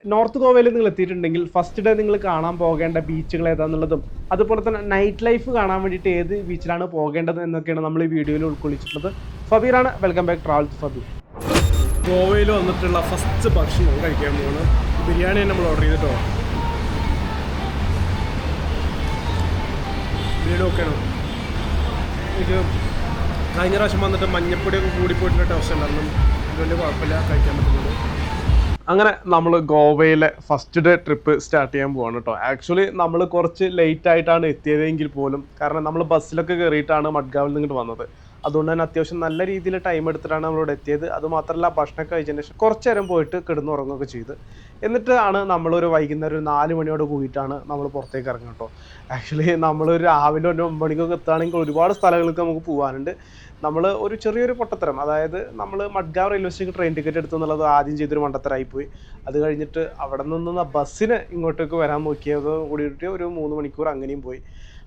North ഗോവയിൽ നിങ്ങൾ എത്തിയിട്ടുണ്ടെങ്കിൽ first day നിങ്ങൾ കാണാൻ പോകേണ്ട ബീച്ചുകൾ ഏതാണെന്നുള്ളതും അതുപോലെ തന്നെ നൈറ്റ് ലൈഫ് കാണാൻ വേണ്ടിയിട്ട് ഏത് ബീച്ചിലാണ് പോകേണ്ടത് എന്നൊക്കെയാണ് നമ്മൾ ഈ വീഡിയോയിൽ ഉൾക്കൊള്ളിച്ചിട്ടുള്ളത്. ഫബീറാണ്, വെൽക്കം ബാക്ക് ട്രാവൽസ് ഫബീർ. ഗോവയിൽ വന്നിട്ടുള്ള ഫസ്റ്റ് ഭക്ഷണം കഴിക്കാൻ പോകണം. ബിരിയാണി നമ്മൾ ഓർഡർ ചെയ്തിട്ടോ. ബിരിയാണി ഓക്കെയാണോ? എനിക്ക് കഴിഞ്ഞ പ്രാവശ്യം വന്നിട്ട് മഞ്ഞപ്പൊടിയൊക്കെ കൂടിപ്പോയിട്ടുള്ള ടേസ്റ്റ് ഉണ്ടായിരുന്നു. വലിയ കുഴപ്പമില്ല, കഴിക്കാൻ പറ്റുന്നത്. അങ്ങനെ നമ്മൾ ഗോവയിലെ ഫസ്റ്റ് ഡേ ട്രിപ്പ് സ്റ്റാർട്ട് ചെയ്യാൻ പോവാണ് കേട്ടോ. ആക്ച്വലി നമ്മൾ കുറച്ച് ലേറ്റ് ആയിട്ടാണ് എത്തിയതെങ്കിൽ പോലും, കാരണം നമ്മൾ ബസ്സിലൊക്കെ കയറിയിട്ടാണ് മഡ്ഗാവിൽ നിന്ന് വന്നത്. അതുകൊണ്ട് തന്നെ അത്യാവശ്യം നല്ല രീതിയിൽ ടൈം എടുത്തിട്ടാണ് നമ്മളിവിടെ എത്തിയത്. അതുമാത്രമല്ല, ഭക്ഷണമൊക്കെ കഴിച്ചതിന് ശേഷം കുറച്ച് നേരം പോയിട്ട് കിടന്നുറങ്ങുകയൊക്കെ ചെയ്ത് എന്നിട്ടാണ് നമ്മളൊരു വൈകുന്നേരം ഒരു 4 മണിയോട് കൂടിയിട്ടാണ് നമ്മൾ പുറത്തേക്ക് ഇറങ്ങുക കേട്ടോ. ആക്ച്വലി നമ്മളൊരു രാവിലെ 9 മണിക്കൊക്കെ എത്തുകയാണെങ്കിൽ ഒരുപാട് സ്ഥലങ്ങൾക്ക് നമുക്ക് പോകാനുണ്ട്. നമ്മൾ ഒരു ചെറിയൊരു പൊട്ടത്തരം, അതായത് നമ്മൾ Madgaon railway station train ticket എടുത്തു എന്നുള്ളത് ആദ്യം ചെയ്തൊരു മണ്ടത്തരായിപ്പോയി. അത് കഴിഞ്ഞിട്ട് അവിടെ നിന്ന് ബസ്സിന് ഇങ്ങോട്ടേക്ക് വരാൻ നോക്കിയത് കൂടിയിട്ട് ഒരു 3 മണിക്കൂർ അങ്ങനെയും പോയി.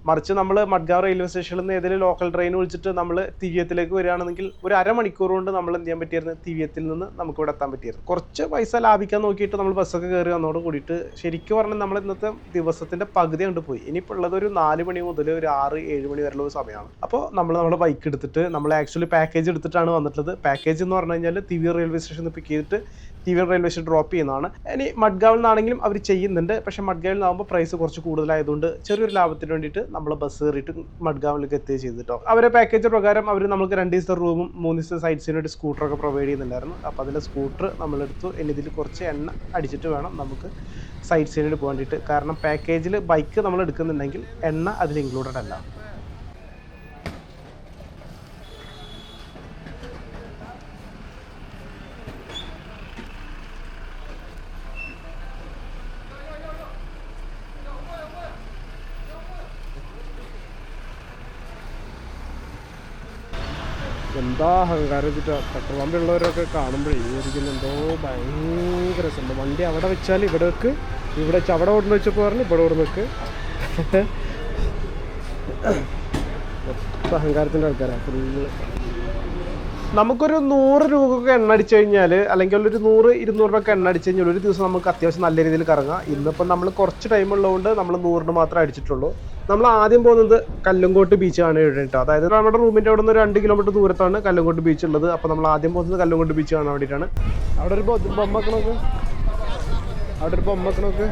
മറിച്ച് നമ്മൾ മഡ്ഗാവ് റെയിൽവേ സ്റ്റേഷനിൽ നിന്ന് ഏതെങ്കിലും ലോക്കൽ ട്രെയിൻ വിളിച്ചിട്ട് നമ്മൾ തിവിയത്തിലേക്ക് വരികയാണെങ്കിൽ ഒരു അരമണിക്കൂർ കൊണ്ട് നമ്മൾ എന്ത് ചെയ്യാൻ പറ്റിയായിരുന്നു, തിവിയത്തിൽ നിന്ന് നമുക്ക് ഇവിടെ എത്താൻ പറ്റിയായിരുന്നു. കുറച്ച് പൈസ ലാഭിക്കാൻ നോക്കിയിട്ട് നമ്മൾ ബസ്സൊക്കെ കയറി വന്നതോട് കൂടിയിട്ട് ശരിക്കും പറഞ്ഞാൽ നമ്മൾ ഇന്നത്തെ ദിവസത്തിൻ്റെ പകുതി കണ്ട് പോയി. ഇനിയിപ്പോൾ ഉള്ളത് ഒരു 4 മണി മുതൽ ഒരു 6-7 മണി വരെയുള്ള ഒരു സമയമാണ്. അപ്പോൾ നമ്മൾ നമ്മുടെ ബൈക്ക് എടുത്തിട്ട് നമ്മൾ ആക്ച്വലി പാക്കേജ് എടുത്തിട്ടാണ് വന്നിട്ടുള്ളത്. പാക്കേജ് എന്ന് പറഞ്ഞു കഴിഞ്ഞാൽ തിവിയ റെയിൽവേ സ്റ്റേഷനിൽ പിക്ക് ചെയ്തിട്ട് തിവിയ റെയിൽവേ സ്റ്റേഷൻ ഡ്രോപ്പ് ചെയ്യുന്നതാണ്. ഇനി മഡ്ഗാവിൽ നിന്നാണെങ്കിലും അവർ ചെയ്യുന്നുണ്ട്, പക്ഷേ മഡ്ഗാവിൽ നിന്നാകുമ്പോൾ പ്രൈസ് കുറച്ച് കൂടുതലായതുകൊണ്ട് ചെറിയൊരു ലാഭത്തിന് വേണ്ടിയിട്ട് നമ്മൾ ബസ് കയറിയിട്ട് മഡ്ഗാവിലേക്ക് എത്തുകയും ചെയ്തിട്ടോ. അവരെ പാക്കേജ് പ്രകാരം അവർ നമുക്ക് 2 ദിവസത്തെ റൂമും 3 ദിവസത്തെ സൈറ്റ് സീനൊരു സ്കൂട്ടറൊക്കെ പ്രൊവൈഡ് ചെയ്യുന്നുണ്ടായിരുന്നു. അപ്പോൾ അതിൻ്റെ സ്കൂട്ടർ നമ്മളെടുത്തു. ഇനി ഇതിൽ കുറച്ച് എണ്ണ അടിച്ചിട്ട് വേണം നമുക്ക് സൈറ്റ് സീനിൽ പോകാൻ വേണ്ടിയിട്ട്. കാരണം പാക്കേജിൽ ബൈക്ക് നമ്മൾ എടുക്കുന്നുണ്ടെങ്കിൽ എണ്ണ അതിൽ ഇൻക്ലൂഡഡ് അല്ല. എന്താ അഹങ്കാരം വെച്ചിട്ട് പെട്രോൾ പമ്പുള്ളവരൊക്കെ കാണുമ്പോഴേ വിചാരിക്കുന്നു എന്തോ ഭയങ്കര രസമുണ്ട്. വണ്ടി അവിടെ വെച്ചാൽ ഇവിടെ വെക്ക്, ഇവിടെ വെച്ച് അവിടെ ഓടുന്ന വെച്ചപ്പോൾ പറഞ്ഞു ഇവിടെ ഓടുന്ന വെക്ക്. അഹങ്കാരത്തിൻ്റെ ആൾക്കാരാണ് ഫുള്ള്. നമുക്കൊരു 100 രൂപയൊക്കെ എണ്ണ അടിച്ചു കഴിഞ്ഞാൽ, അല്ലെങ്കിൽ ഒരു 100-200 രൂപയൊക്കെ എണ്ണ അടിച്ചു കഴിഞ്ഞാൽ ഒരു ദിവസം നമുക്ക് അത്യാവശ്യം നല്ല രീതിയിൽ കറങ്ങാം. ഇന്നിപ്പം നമ്മൾ കുറച്ച് ടൈം ഉള്ളതുകൊണ്ട് നമ്മൾ 100 മാത്രമേ അടിച്ചിട്ടുള്ളൂ. നമ്മൾ ആദ്യം പോകുന്നത് കല്ലങ്കോട്ട് ബീച്ചാണ് കേട്ടോ. അതായത് നമ്മുടെ റൂമിൻ്റെ അവിടെ നിന്ന് 2 കിലോമീറ്റർ ദൂരത്താണ് കല്ലങ്കോട്ട് ബീച്ച് ഉള്ളത്. അപ്പോൾ നമ്മൾ ആദ്യം പോകുന്നത് കല്ലങ്കോട്ട് ബീച്ച് കാണാൻ വേണ്ടിയിട്ടാണ്. അവിടെ ഒരു ബൊമ്മക്കണോക്ക്, അവിടെ ഒരു ബൊമ്മക്കണോക്ക്.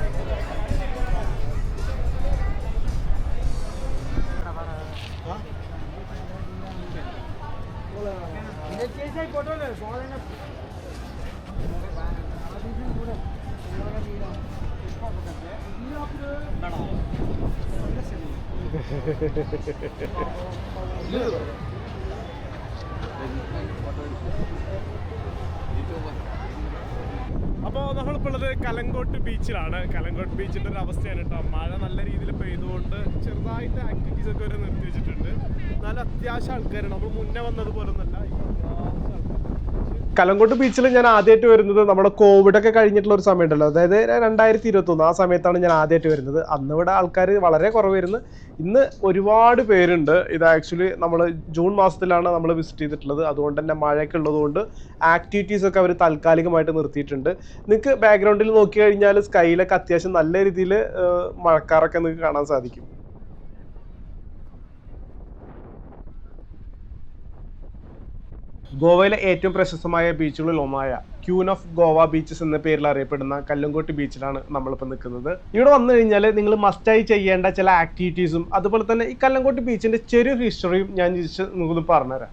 അപ്പോൾ നമ്മളിപ്പോൾ ഉള്ളത് കലങ്കോട്ട് ബീച്ചിലാണ്. കലങ്കോട്ട് ബീച്ചിൻ്റെ ഒരു അവസ്ഥയാണ് കേട്ടോ. മഴ നല്ല രീതിയിൽ പെയ്തുകൊണ്ട് ചെറുതായിട്ട് ആക്ടിവിറ്റീസ് ഒക്കെ വരെ നിർത്തി വെച്ചിട്ടുണ്ട്. നല്ല അത്യാവശ്യം ആൾക്കാരാണ്. നമ്മൾ മുന്നേ വന്നതുപോലെ ഒന്നല്ല. കലങ്കോട്ട് ബീച്ചിൽ ഞാൻ ആദ്യമായിട്ട് വരുന്നത് നമ്മുടെ കോവിഡൊക്കെ കഴിഞ്ഞിട്ടുള്ള ഒരു സമയം ഉണ്ടല്ലോ, അതായത് 2021 ആ സമയത്താണ് ഞാൻ ആദ്യമായിട്ട് വരുന്നത്. അന്ന് ഇവിടെ ആൾക്കാർ വളരെ കുറവായിരുന്നു. ഇന്ന് ഒരുപാട് പേരുണ്ട്. ഇത് ആക്ച്വലി നമ്മൾ ജൂൺ മാസത്തിലാണ് നമ്മൾ വിസിറ്റ് ചെയ്തിട്ടുള്ളത്. അതുകൊണ്ട് തന്നെ മഴയൊക്കെ ഉള്ളതുകൊണ്ട് ആക്ടിവിറ്റീസ് ഒക്കെ അവർ താൽക്കാലികമായിട്ട് നിർത്തിയിട്ടുണ്ട്. നിങ്ങൾക്ക് ബാക്ക്ഗ്രൗണ്ടിൽ നോക്കി കഴിഞ്ഞാൽ സ്കൈയിലൊക്കെ അത്യാവശ്യം നല്ല രീതിയിൽ മഴക്കാറൊക്കെ നിങ്ങൾക്ക് കാണാൻ സാധിക്കും. ഗോവയിലെ ഏറ്റവും പ്രശസ്തമായ ബീച്ചുകളിൽ ഒന്നായ ക്യൂൻ ഓഫ് ഗോവ ബീച്ചസ് എന്ന പേരിൽ അറിയപ്പെടുന്ന കല്ലങ്കോട്ട് ബീച്ചിലാണ് നമ്മളിപ്പോൾ നിൽക്കുന്നത്. ഇവിടെ വന്നു കഴിഞ്ഞാൽ നിങ്ങൾ മസ്റ്റായി ചെയ്യേണ്ട ചില ആക്ടിവിറ്റീസും അതുപോലെ തന്നെ ഈ കല്ലങ്കോട്ട് ബീച്ചിൻ്റെ ചെറിയൊരു ഹിസ്റ്ററിയും ഞാൻ നിങ്ങൾക്ക് പറഞ്ഞുതരാം.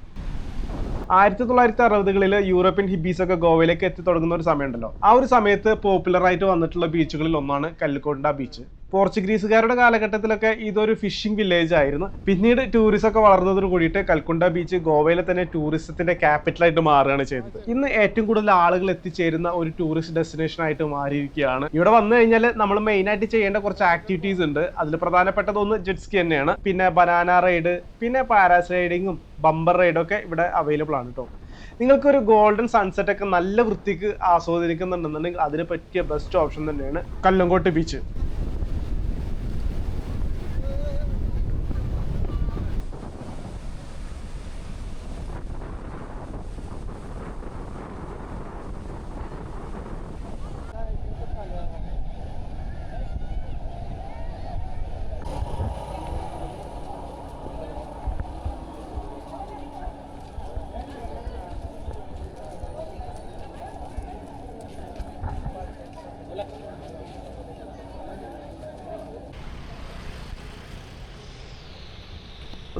1960-കളിൽ യൂറോപ്യൻ ഹിബീസൊക്കെ ഗോവയിലേക്ക് എത്തി തുടങ്ങുന്ന ഒരു സമയമുണ്ടല്ലോ. ആ ഒരു സമയത്ത് പോപ്പുലറായിട്ട് വന്നിട്ടുള്ള ബീച്ചുകളിൽ ഒന്നാണ് കല്ലങ്കോട്ട ബീച്ച്. പോർച്ചുഗീസുകാരുടെ കാലഘട്ടത്തിലൊക്കെ ഇതൊരു ഫിഷിംഗ് വില്ലേജ് ആയിരുന്നു. പിന്നീട് ടൂറിസം ഒക്കെ വളർന്നതോട് കൂടിയിട്ട് കൽക്കുണ്ട ബീച്ച് ഗോവയിലെ തന്നെ ടൂറിസത്തിന്റെ ക്യാപിറ്റലായിട്ട് മാറുകയാണ് ചെയ്തത്. ഇന്ന് ഏറ്റവും കൂടുതൽ ആളുകൾ എത്തിച്ചേരുന്ന ഒരു ടൂറിസ്റ്റ് ഡെസ്റ്റിനേഷൻ ആയിട്ട് മാറിയിരിക്കുകയാണ്. ഇവിടെ വന്നു കഴിഞ്ഞാൽ നമ്മൾ മെയിൻ ആയിട്ട് ചെയ്യേണ്ട കുറച്ച് ആക്ടിവിറ്റീസ് ഉണ്ട്. അതിൽ പ്രധാനപ്പെട്ടത് ഒന്ന് ജെറ്റ്സ്കി തന്നെയാണ്. പിന്നെ ബനാന റൈഡ്, പിന്നെ പാരാസ്ലൈഡിങ്ങും ബമ്പർ റൈഡും ഒക്കെ ഇവിടെ അവൈലബിൾ ആണ് കേട്ടോ. നിങ്ങൾക്കൊരു ഗോൾഡൻ സൺസെറ്റ് ഒക്കെ നല്ല വൃത്തിക്ക് ആസ്വദിക്കുന്നുണ്ടെന്നുണ്ടെങ്കിൽ അതിന് പറ്റിയ ബെസ്റ്റ് ഓപ്ഷൻ തന്നെയാണ് കല്ലങ്കോട്ട് ബീച്ച്.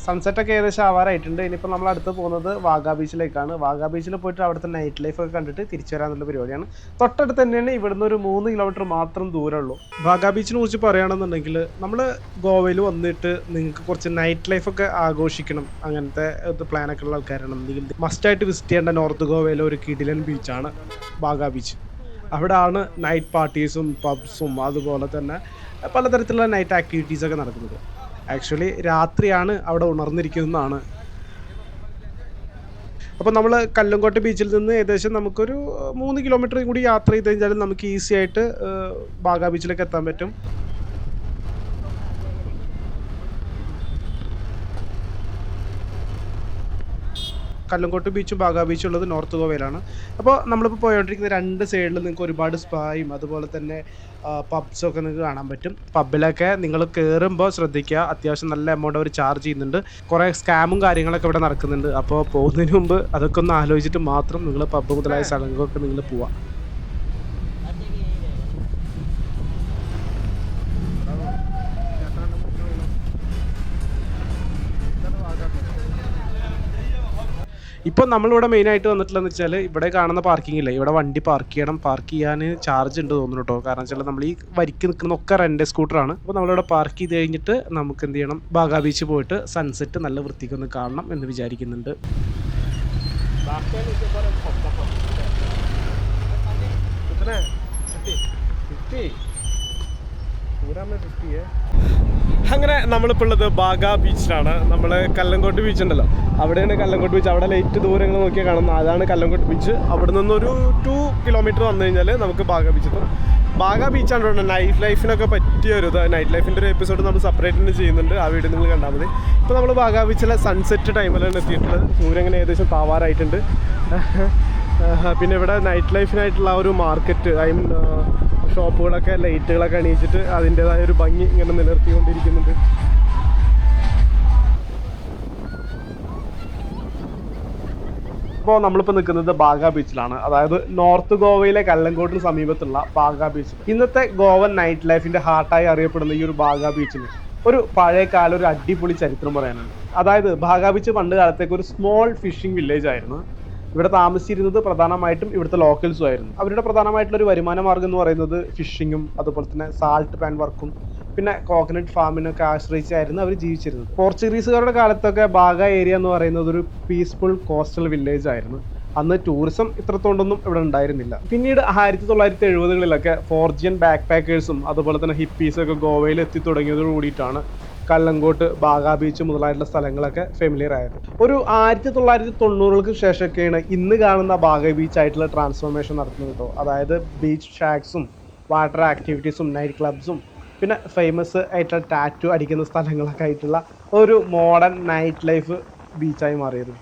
സൺസെറ്റൊക്കെ ഏകദേശം ആവാറായിട്ടുണ്ട്. ഇനിയിപ്പോൾ നമ്മൾ അടുത്ത് പോകുന്നത് വാഗാ ബീച്ചിലേക്കാണ്. വാഗാ ബീച്ചിൽ പോയിട്ട് അവിടുത്തെ നൈറ്റ് ലൈഫൊക്കെ കണ്ടിട്ട് തിരിച്ചു വരാനുള്ള പരിപാടിയാണ്. തൊട്ടടുത്ത് തന്നെയാണ്, ഇവിടുന്ന് ഒരു 3 കിലോമീറ്റർ മാത്രം ദൂരമുള്ളൂ. വാഗാ ബീച്ചിനെ കുറിച്ച് പറയുകയാണെന്നുണ്ടെങ്കിൽ, നമ്മൾ ഗോവയിൽ വന്നിട്ട് നിങ്ങൾക്ക് കുറച്ച് നൈറ്റ് ലൈഫൊക്കെ ആഘോഷിക്കണം, അങ്ങനത്തെ പ്ലാനൊക്കെ ഉള്ള ആൾക്കാരാണെന്നുണ്ടെങ്കിൽ മസ്റ്റായിട്ട് വിസിറ്റ് ചെയ്യേണ്ട നോർത്ത് ഗോവയിലെ ഒരു കിടിലൻ ബീച്ചാണ് വാഗാ ബീച്ച്. അവിടെയാണ് നൈറ്റ് പാർട്ടീസും പബ്സും അതുപോലെ തന്നെ പലതരത്തിലുള്ള നൈറ്റ് ആക്ടിവിറ്റീസൊക്കെ നടക്കുന്നത്. ആക്ച്വലി രാത്രിയാണ് അവിടെ ഉണർന്നിരിക്കുന്നതാണ്. അപ്പോൾ നമ്മൾ കല്ലങ്കോട്ട് ബീച്ചിൽ നിന്ന് ഏകദേശം നമുക്കൊരു 3 കിലോമീറ്റർ കൂടി യാത്ര ചെയ്ത് കഴിഞ്ഞാൽ നമുക്ക് ഈസി ആയിട്ട് വാഗാ ബീച്ചിലേക്ക് എത്താൻ പറ്റും. കല്ലങ്കോട്ട് ബീച്ചും വാഗാ ബീച്ചും ഉള്ളത് നോർത്ത് ഗോവയിലാണ്. അപ്പോൾ നമ്മളിപ്പോൾ പോയോണ്ടിരിക്കുന്ന 2 സൈഡിൽ നിങ്ങൾക്ക് ഒരുപാട് സ്പായും അതുപോലെ തന്നെ പബ്സൊക്കെ നിങ്ങൾക്ക് കാണാൻ പറ്റും. പബ്ബിലൊക്കെ നിങ്ങൾ കയറുമ്പോൾ ശ്രദ്ധിക്കുക, അത്യാവശ്യം നല്ല എമൗണ്ട് അവർ ചാർജ് ചെയ്യുന്നുണ്ട്. കുറേ സ്കാമും കാര്യങ്ങളൊക്കെ ഇവിടെ നടക്കുന്നുണ്ട്. അപ്പോൾ പോകുന്നതിന് മുമ്പ് അതൊക്കെ ഒന്ന് ആലോചിച്ചിട്ട് മാത്രം നിങ്ങൾ പബ്ബ് മുതലായ സ്ഥലങ്ങളൊക്കെ നിങ്ങൾ പോവാം. ഇപ്പോൾ നമ്മളിവിടെ മെയിനായിട്ട് വന്നിട്ടുള്ളതെന്ന് വെച്ചാൽ, ഇവിടെ കാണുന്ന പാർക്കിംഗ് ഇല്ല, ഇവിടെ വണ്ടി പാർക്ക് ചെയ്യണം. പാർക്ക് ചെയ്യാൻ ചാർജ് ഉണ്ട് തോന്നുന്നു കേട്ടോ. കാരണം വെച്ചാൽ നമ്മൾ ഈ വരിക്ക് നിൽക്കുന്നതൊക്കെ റെൻ്റ് സ്കൂട്ടറാണ്. അപ്പോൾ നമ്മളിവിടെ പാർക്ക് ചെയ്ത് കഴിഞ്ഞിട്ട് നമുക്ക് എന്ത് ചെയ്യണം, വാഗാ ബീച്ച് പോയിട്ട് സൺസെറ്റ് നല്ല വൃത്തിക്കൊന്ന് കാണണം എന്ന് വിചാരിക്കുന്നുണ്ട്. അങ്ങനെ നമ്മളിപ്പോൾ ഉള്ളത് വാഗാ ബീച്ചിലാണ്. നമ്മൾ കല്ലങ്കോട്ട് ബീച്ച് ഉണ്ടല്ലോ, അവിടെയാണ് കല്ലങ്കോട്ട് ബീച്ച്. അവിടെ ലൈറ്റ് ദൂരങ്ങൾ നോക്കിയാൽ കാണുന്നത് അതാണ് കല്ലങ്കോട്ട് ബീച്ച്. അവിടെ നിന്നൊരു 2 കിലോമീറ്റർ വന്നു കഴിഞ്ഞാൽ നമുക്ക് വാഗാ ബീച്ച് എത്തും. വാഗാ ബീച്ചാണ് നൈറ്റ് ലൈഫിനൊക്കെ പറ്റിയ ഒരു നൈറ്റ് ലൈഫിൻ്റെ ഒരു എപ്പിസോഡ് നമ്മൾ സെപ്പറേറ്റ് ചെയ്യുന്നുണ്ട്. ആ വീഡിയോ നിങ്ങൾ കണ്ടാൽ മതി. ഇപ്പോൾ നമ്മൾ വാഗാ ബീച്ചിലെ സൺസെറ്റ് ടൈമിലാണ് എത്തിയിട്ടുള്ളത്. സൂര്യൻ അങ്ങനെ ഏകദേശം താവാറായിട്ടുണ്ട്. പിന്നെ ഇവിടെ നൈറ്റ് ലൈഫിനായിട്ടുള്ള ഒരു മാർക്കറ്റ്, ഐ മീൻ ഷോപ്പുകളൊക്കെ ലൈറ്റുകളൊക്കെ അണിയിച്ചിട്ട് അതിൻ്റെതായ ഒരു ഭംഗി ഇങ്ങനെ നിലനിർത്തിക്കൊണ്ടിരിക്കുന്നുണ്ട്. ഇപ്പോൾ നമ്മളിപ്പോൾ നിൽക്കുന്നത് വാഗാ ബീച്ചിലാണ്, അതായത് നോർത്ത് ഗോവയിലെ കല്ലങ്കോട്ടിന് സമീപത്തുള്ള വാഗാ ബീച്ച്. ഇന്നത്തെ ഗോവൻ നൈറ്റ് ലൈഫിൻ്റെ ഹാർട്ടായി അറിയപ്പെടുന്ന ഈ ഒരു വാഗാ ബീച്ചിന് ഒരു പഴയകാല ഒരു അടിപൊളി ചരിത്രം പറയാനുണ്ട്. അതായത് വാഗാ ബീച്ച് പണ്ട് കാലത്തേക്ക് ഒരു സ്മോൾ ഫിഷിംഗ് വില്ലേജ് ആയിരുന്നു. ഇവിടെ താമസിച്ചിരുന്നത് പ്രധാനമായിട്ടും ഇവിടുത്തെ ലോക്കൽസും ആയിരുന്നു. അവരുടെ പ്രധാനമായിട്ടുള്ളൊരു വരുമാന മാർഗ്ഗം എന്ന് പറയുന്നത് ഫിഷിങ്ങും അതുപോലെ തന്നെ സാൾട്ട് പാൻ വർക്കും പിന്നെ കോക്കനട്ട് ഫാമിനൊക്കെ ആശ്രയിച്ചായിരുന്നു അവർ ജീവിച്ചിരുന്നത്. പോർച്ചുഗീസുകാരുടെ കാലത്തൊക്കെ വാഗാ ഏരിയ എന്ന് പറയുന്നത് ഒരു പീസ്ഫുൾ കോസ്റ്റൽ വില്ലേജ് ആയിരുന്നു. അന്ന് ടൂറിസം ഇത്രത്തോണ്ടൊന്നും ഇവിടെ ഉണ്ടായിരുന്നില്ല. പിന്നീട് 1970-കളിലൊക്കെ ഫോർജിയൻ ബാക്ക് പാക്കേഴ്സും അതുപോലെ തന്നെ ഹിപ്പീസൊക്കെ ഗോവയിൽ എത്തി തുടങ്ങിയതോട് കൂടിയിട്ടാണ് കല്ലങ്കോട്ട് വാഗാ ബീച്ച് മുതലായിട്ടുള്ള സ്ഥലങ്ങളൊക്കെ ഫെമിലിയർ ആയത്. ഒരു 1990-കൾക്ക് ശേഷമൊക്കെയാണ് ഇന്ന് കാണുന്ന വാഗാ ബീച്ചായിട്ടുള്ള ട്രാൻസ്ഫോർമേഷൻ നടത്തുന്നത് കേട്ടോ. അതായത് ബീച്ച് ഷാക്സും വാട്ടർ ആക്ടിവിറ്റീസും നൈറ്റ് ക്ലബ്സും പിന്നെ ഫേമസ് ആയിട്ടുള്ള ടാറ്റു അടിക്കുന്ന സ്ഥലങ്ങളൊക്കെ ആയിട്ടുള്ള ഒരു മോഡേൺ നൈറ്റ് ലൈഫ് ബീച്ചായി മാറിയത്.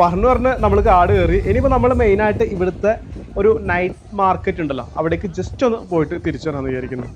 പറഞ്ഞ് നമ്മൾ കാട് കയറി. ഇനിയിപ്പോൾ നമ്മൾ മെയിനായിട്ട് ഇവിടുത്തെ ഒരു നൈറ്റ് മാർക്കറ്റ് ഉണ്ടല്ലോ, അവിടേക്ക് ജസ്റ്റ് ഒന്ന് പോയിട്ട് തിരിച്ചു വരാമെന്ന് വിചാരിക്കുന്നു.